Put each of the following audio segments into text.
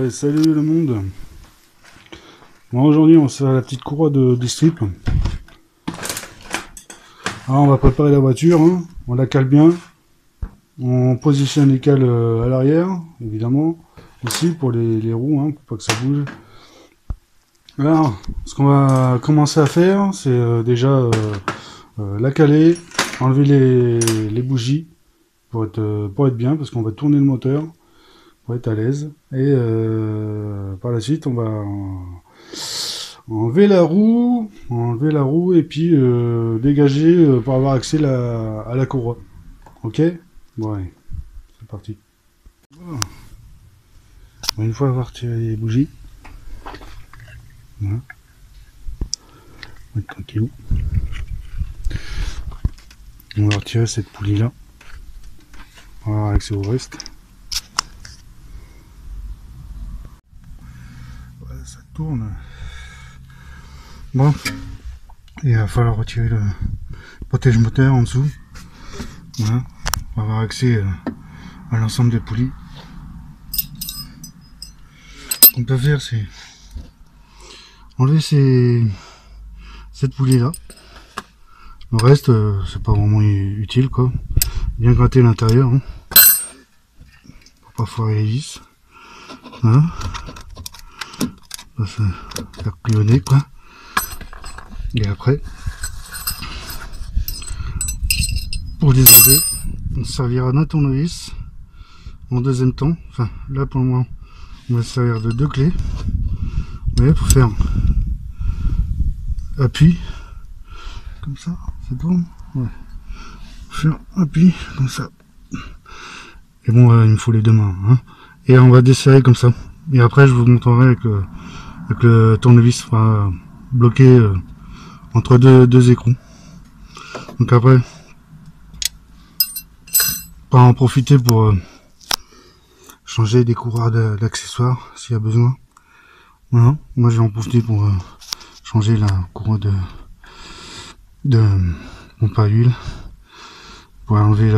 Ouais, salut le monde. Bon, aujourd'hui on va se faire la petite courroie de strip. Alors on va préparer la voiture, hein. On la cale bien. On positionne les cales à l'arrière, évidemment. Aussi pour les roues, hein, pour pas que ça bouge. Alors, ce qu'on va commencer à faire, c'est déjà la caler, enlever les bougies pour être bien, parce qu'on va tourner le moteur pour être à l'aise. Et par la suite, on va enlever la roue et puis dégager pour avoir accès à la courroie. Ok? Bon, allez, c'est parti. Bon, une fois avoir tiré les bougies, voilà. On va être tranquille. On va retirer cette poulie là. On va avoir accès au reste. Voilà, ça tourne. Bon, il va falloir retirer le protège-moteur en dessous. Voilà. On va avoir accès à l'ensemble des poulies. Ce qu'on peut faire, c'est enlever cette poulie là. Le reste, c'est pas vraiment utile, quoi. Bien gratter l'intérieur, hein, pour pas foirer les vis. Voilà. On va se faire couillonner, quoi. Et après, pour les enlever, on se servira d'un tournevis en deuxième temps. Enfin, là pour le moment, on va se servir de 2 clés. Vous voyez, pour faire appui, comme ça, c'est bon. Ouais. Faire appui, comme ça. Et bon, il me faut les deux mains. Hein. Et on va desserrer comme ça. Et après, je vous montrerai avec le tournevis bloqué entre deux écrous. Donc après, on va en profiter pour changer des courroies d'accessoires s'il y a besoin. Voilà. Moi, je vais en profiter pour changer la courroie de pompe à huile. Pour enlever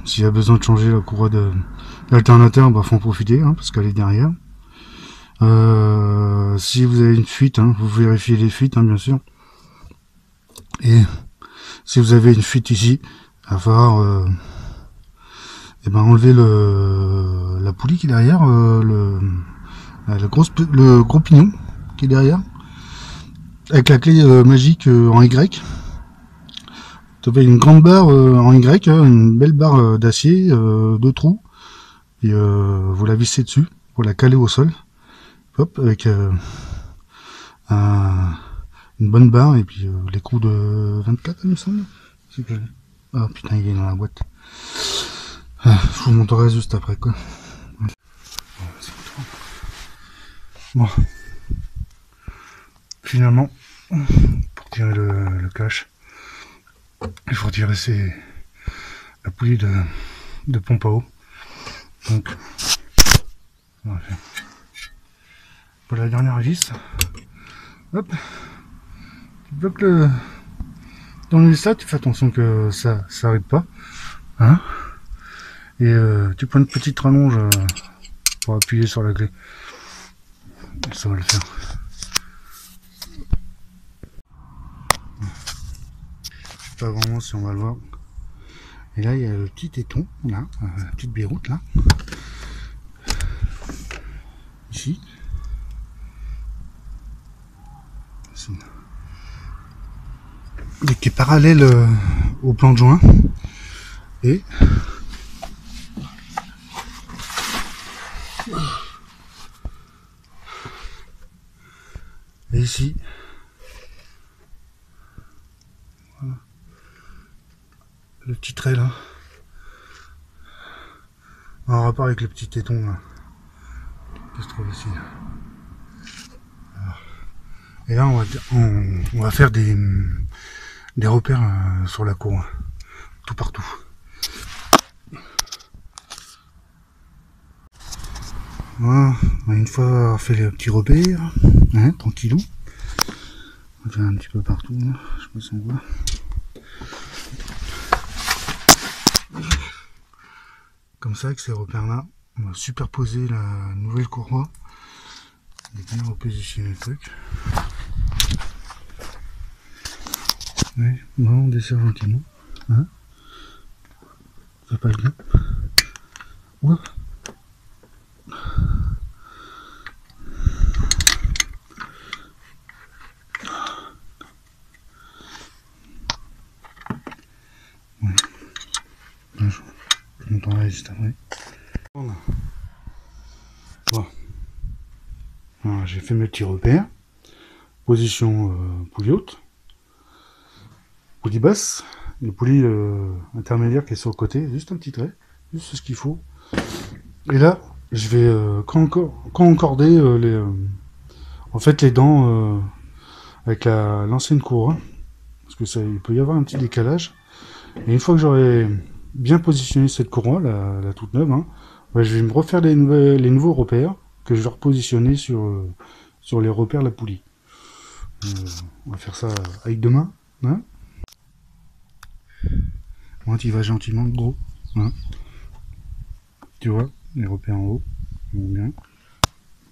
s'il y a besoin de changer la courroie d'alternateur, bah faut en profiter, hein, parce qu'elle est derrière. Si vous avez une fuite, hein, vous vérifiez les fuites, hein, bien sûr. Et si vous avez une fuite ici, il va falloir enlever la poulie qui est derrière, le gros pignon qui est derrière, avec la clé magique en Y. Vous avez une grande barre en Y, hein, une belle barre d'acier, 2 trous, et vous la vissez dessus pour la caler au sol. Hop, avec une bonne barre et puis l'écrou de 24, il me semble. Ah putain, il est dans la boîte. Je vous montrerai juste après, quoi. Bon, finalement, pour tirer le cache, il faut tirer la poulie de pompe à eau. Donc, on va faire pour la dernière vis. Hop, tu bloques dans le ça, tu fais attention que ça s'arrête pas, hein. Et tu prends une petite rallonge pour appuyer sur la clé. Ça va le faire. Je sais pas vraiment si on va le voir. Et là il y a le petit téton, là, la petite Beyrouth là. Ici. Qui est parallèle au plan de joint. Et ici, voilà, le petit trait là, en rapport avec le petit téton là, qui se trouve ici. Alors, et là on va faire des repères sur la cour, tout partout. Voilà, une fois avoir fait les petits repères, hein, tranquillou. On va faire un petit peu partout, là. Je sais pas si on voit. Comme ça, avec ces repères là, on va superposer la nouvelle courroie Je vais bien repositionner le truc. Oui, bon, on desserre gentiment. Hein, fais pas le gain. Ouah. Ouais. Je m'entendrai juste après. Bon. J'ai fait mes petits repères. Position poulie haute. Poulie basse. Le poulie intermédiaire qui est sur le côté. Juste un petit trait. Juste ce qu'il faut. Et là, je vais concorder en fait les dents avec l'ancienne couronne. Parce que ça, il peut y avoir un petit décalage. Et une fois que j'aurai bien positionné cette couronne, la toute neuve, hein, bah, je vais me refaire les nouveaux repères que je vais repositionner sur les repères de la poulie. On va faire ça avec deux mains. Hein, on y va gentiment, gros. Hein, tu vois, les repères en haut, ils vont bien.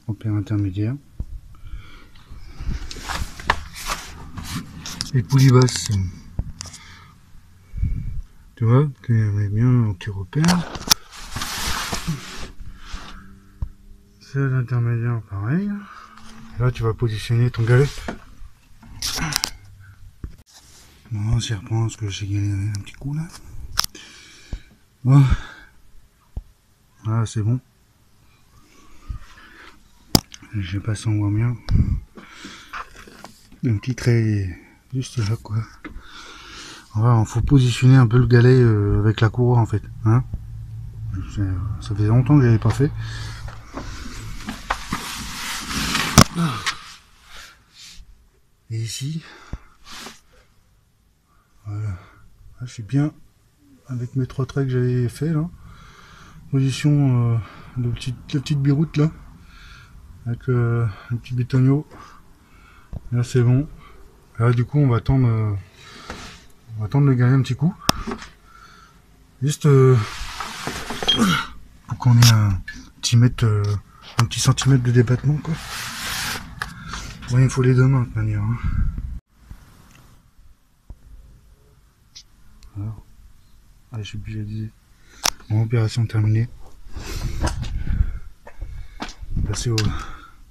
Repères intermédiaires. Les poulies basses. Tu vois, tu mets bien un petit repère. Celle intermédiaire, pareil. Et là, tu vas positionner ton galet. Bon, on s'y reprend parce que j'ai galéré un petit coup là. Bon. Voilà, c'est bon. Je sais pas si on voit bien. Un petit trait juste là, quoi. Voilà, faut positionner un peu le galet avec la courroie en fait. Hein, ça faisait longtemps que j'avais pas fait. Et ici, voilà. Là, je suis bien avec mes trois traits que j'avais fait là. Position la petite biroute là. Avec le petit bétonio. Là c'est bon. Là du coup on va tendre le galet un petit coup. Juste pour qu'on ait un petit centimètre de débattement quoi. Ouais, il faut les deux mains de toute manière. Hein. Alors, allez, je suis obligé de dire. Bon, opération terminée. Passer au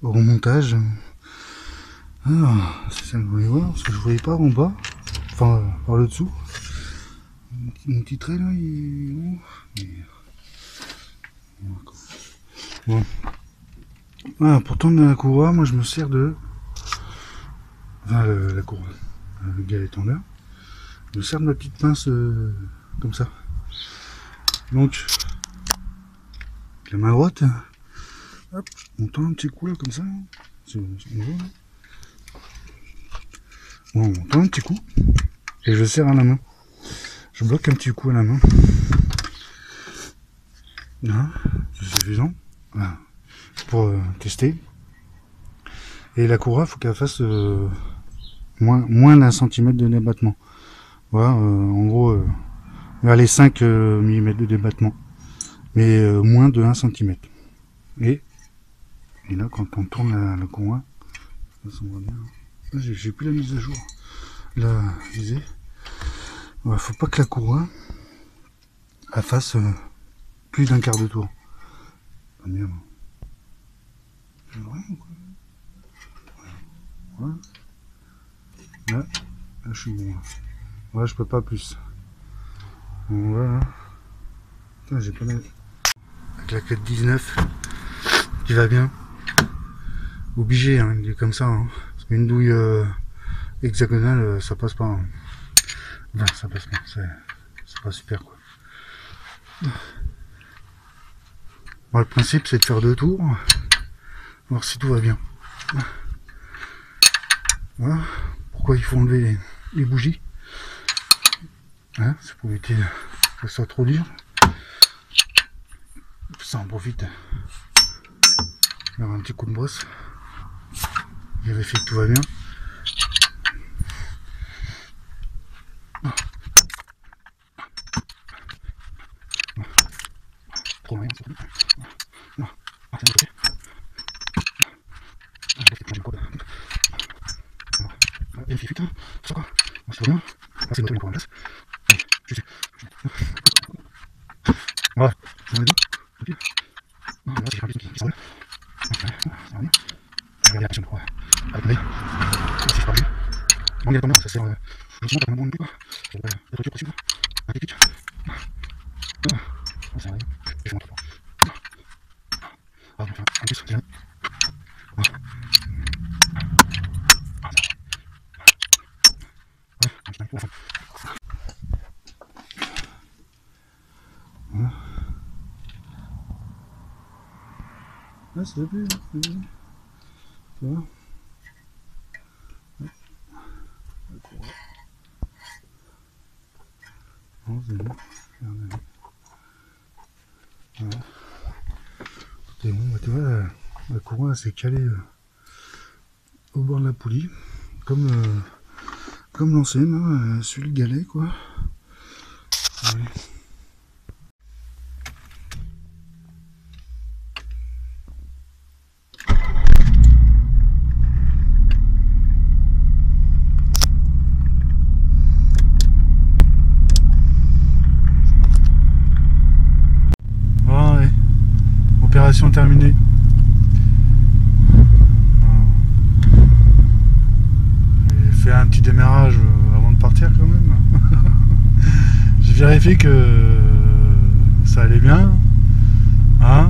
remontage. Alors, c'est ça que je voulais voir, parce que je voyais pas en bas. Enfin, par le dessous. Mon petit trait là, il est où? Bon. Voilà, pour tendre la courroie, moi je me sers de. Enfin, la courroie. Le galet tendeur. Je me sers de ma petite pince comme ça. Donc, la main droite, hop, on tend un petit coup là comme ça. Bon, on tend un petit coup et je serre à la main. Je bloque un petit coup à la main. Là, c'est suffisant. Voilà. Pour tester. Et la courroie, il faut qu'elle fasse moins d'un centimètre de débattement. Voilà, en gros, vers les 5 mm de débattement. Mais moins de 1 cm. Et là, quand on tourne la courroie, ça va bien. J'ai plus la mise à jour. La visée. Ouais, faut pas que la courroie elle fasse plus d'un quart de tour. Pas bien. Voilà. Là, je suis bon. Ouais, je peux pas plus. Bon, voilà. Putain, j'ai pas la... Avec la 419 qui va bien. Obligé, hein, il est comme ça. Hein. Une douille hexagonale, ça passe pas. Hein. Non, ça passe pas. C'est pas super quoi. Bon, le principe c'est de faire 2 tours. Voir si tout va bien. Voilà. Pourquoi il faut enlever les bougies, hein, c'est pour éviter que ça soit trop dur. Ça en profite. Faire un petit coup de brosse. Vérifier que tout va bien. Trop rien, c'est bon. vérifier vite, hein. Ça quoi. Bon, c'est bien. Ah, c'est le moteur en place. Allez, je sais. Voilà, j'en ai deux. Ok. Non, là, j'ai un piston qui s'envole. Ok, c'est bien. Je vais regarder la pression pour avec l'œil. Si je parle bien. Non, il y a pas bien, ça sert doucement, pas vraiment non plus quoi. La voiture possible. Un petit pic. Ah, ça va. Je fais un truc. Ah, enfin, en plus, c'est bien. Ah, ça va. Ouais, un petit peu la fin. Voilà. Ah, c'est le plus, tu vois. Non, c'est bon. Voilà. C'est bon, bah, tu vois, la courroie s'est calée au bord de la poulie, comme l'ancienne, hein, sur le galet, quoi. Ouais. Bon, ouais. Opération terminée. J'ai fait un petit démarrage avant de partir quand même. J'ai vérifié que ça allait bien. Hein,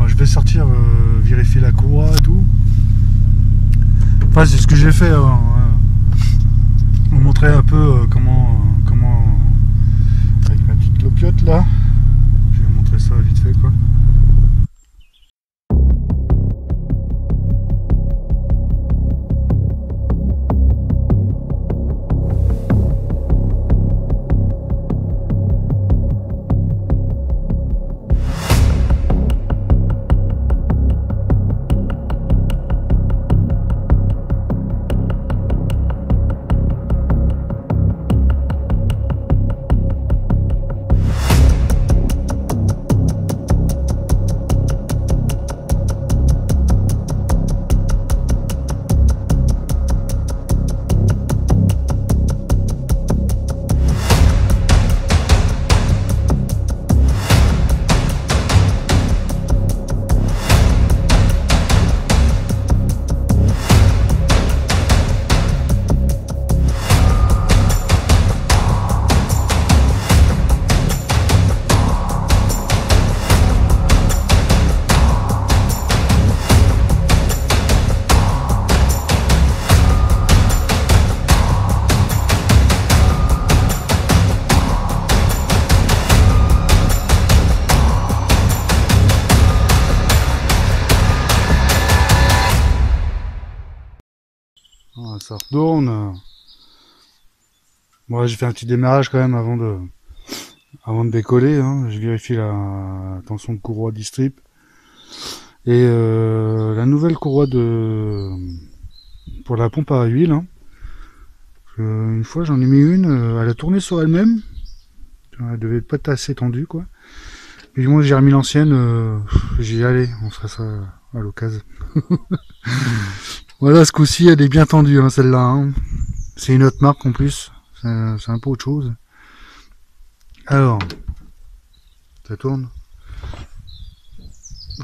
je vais sortir vérifier la courroie et tout. Enfin, c'est ce que j'ai fait avant. Hein. Vous montrer un peu comment avec ma petite clopiote là. Je vais vous montrer ça vite fait quoi. Ah, ça retourne. Moi j'ai fait un petit démarrage quand même avant de décoller. Hein. Je vérifie la tension de courroie distrip. Et la nouvelle courroie pour la pompe à huile. Hein. Une fois j'en ai mis une, elle a tourné sur elle-même. Elle devait pas être assez tendue quoi. Et moi j'ai remis l'ancienne, j'ai dit allez, on fera ça à l'occasion. Voilà, ce coup-ci elle est bien tendue hein, celle-là. Hein. C'est une autre marque en plus, c'est un peu autre chose. Alors, ça tourne.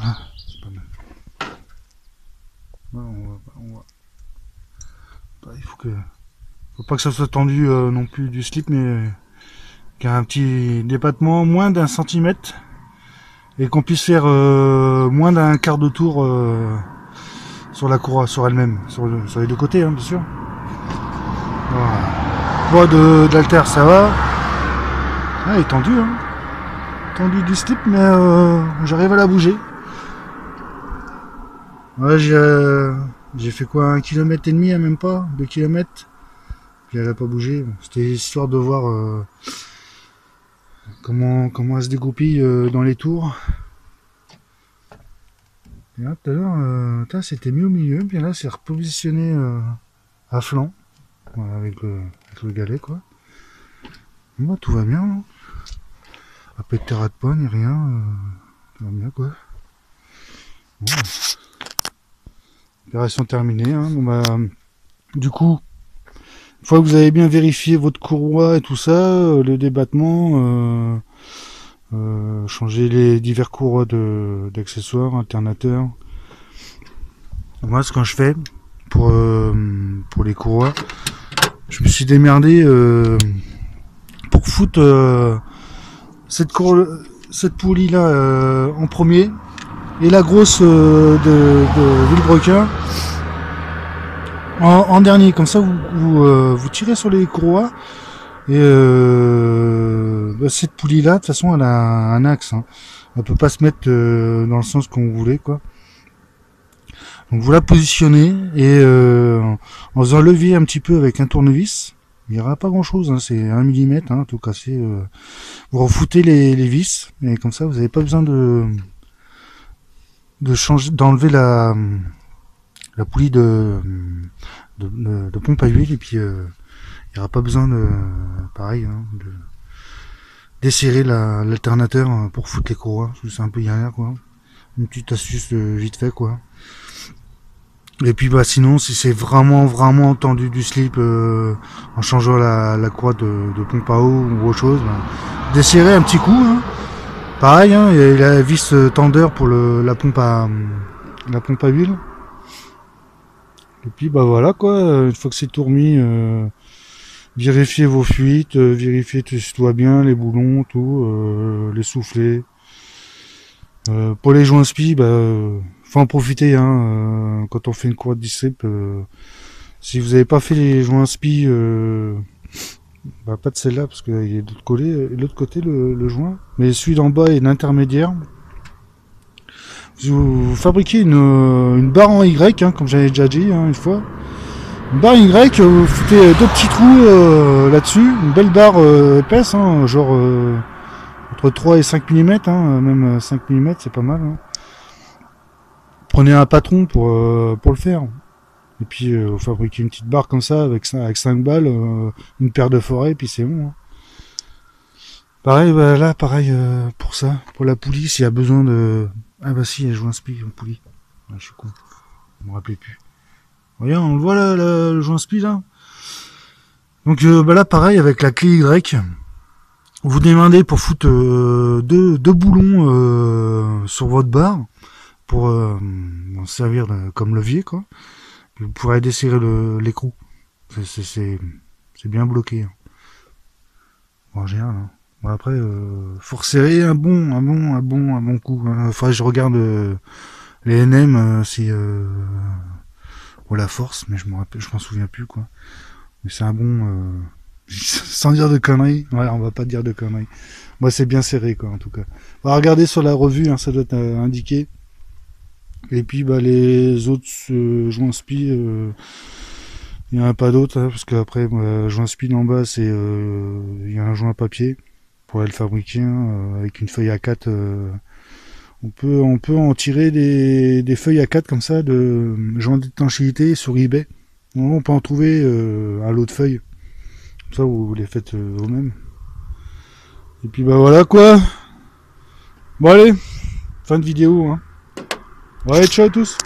Ah, c'est pas mal. Ouais, bah, faut pas que ça soit tendu non plus du slip, mais qu'il y ait un petit débattement moins d'un centimètre et qu'on puisse faire moins d'un quart de tour sur la courroie, sur elle-même, sur les deux côtés, hein, bien sûr. Voilà. Poids d'haltère, ça va. Ah, il est tendu, hein. Tendu du slip, mais j'arrive à la bouger. Ouais, j'ai fait quoi, 1,5 km, hein, même pas, 2 km. Puis elle a pas bougé. C'était histoire de voir comment elle se dégoupille dans les tours. Et là, tout à l'heure, c'était mis au milieu, puis là, c'est repositionné à flanc, voilà, avec le galet, quoi. Bon, tout va bien. Hein. Pas de terre de poids, ni rien. Tout va bien, quoi. Bon. Opération terminée. Hein. Bon, bah, du coup, Une fois que vous avez bien vérifié votre courroie et tout ça, le débattement, changer les divers courroies d'accessoires, alternateurs. Moi, ce que je fais pour les courroies, je me suis démerdé pour foutre cette poulie là en premier et la grosse de Villebrequin en dernier. Comme ça, vous tirez sur les courroies. Et cette poulie là, de toute façon, elle a un axe. Hein. Elle peut pas se mettre dans le sens qu'on voulait, quoi. Donc vous la positionnez et en faisant levier un petit peu avec un tournevis, il n'y aura pas grand chose. Hein, c'est 1 mm, hein, tout cassé. Vous refoutez les vis et comme ça, vous n'avez pas besoin de changer, d'enlever la poulie de pompe à huile et puis il n'y aura pas besoin de, pareil, hein, de desserrer l'alternateur pour foutre les courroies. C'est un peu galère, quoi. Une petite astuce vite fait, quoi. Et puis, bah, sinon, si c'est vraiment tendu du slip, en changeant la courroie de pompe à eau ou autre chose, bah, desserrer un petit coup, hein. Pareil, hein, il y a la vis tendeur pour la pompe à huile. Et puis, bah, voilà, quoi. Une fois que c'est tout remis, vérifiez vos fuites, vérifiez tout si tout va bien, les boulons, tout, les soufflets. Pour les joints spi, faut en profiter, hein, quand on fait une courroie de distrip. Si vous n'avez pas fait les joints spi, pas de celle-là parce qu'il y a d'autres collés, et l'autre côté le joint, mais celui d'en bas et l'intermédiaire. Vous fabriquez une barre en Y, hein, comme j'avais déjà dit, hein, une fois. Une barre Y, vous foutez 2 petits trous là-dessus, une belle barre épaisse, hein, genre entre 3 et 5 mm, hein, même 5 mm c'est pas mal. Hein. Prenez un patron pour le faire. Et puis vous fabriquez une petite barre comme ça avec 5 balles, une paire de forêts, et puis c'est bon. Hein. Pareil, bah, là, pareil pour ça, pour la poulie, s'il y a besoin de... Ah bah si, il y a joint spi en poulie. Ah, je suis con, je me rappelais plus. Regarde, on le voit là, le joint spi là. Donc bah là, pareil, avec la clé Y, vous demandez pour foutre deux boulons sur votre barre pour en servir comme levier, quoi. Puis vous pourrez desserrer l'écrou. C'est bien bloqué. Hein. Bon, en général. Hein. Bon, après, faut resserrer un bon coup. Hein. Faudrait que je regarde les NM si ou la force, mais je m'en souviens plus, quoi. Mais c'est un bon. Sans dire de conneries. Ouais, on va pas dire de conneries. Moi, c'est bien serré, quoi, en tout cas. On va regarder sur la revue, hein, ça doit être indiqué. Et puis, bah, les autres joints spi, il n'y en a pas d'autres, hein, parce qu'après, joint spi en bas, c'est, il y a un joint papier pour le fabriquer, hein, avec une feuille A4. On peut en tirer des feuilles A4 comme ça, de joints d'étanchéité sur eBay. On peut en trouver à lot de feuilles. Ça, vous les faites vous-même. Et puis bah voilà quoi. Bon allez, fin de vidéo. Hein. Ouais, ciao à tous.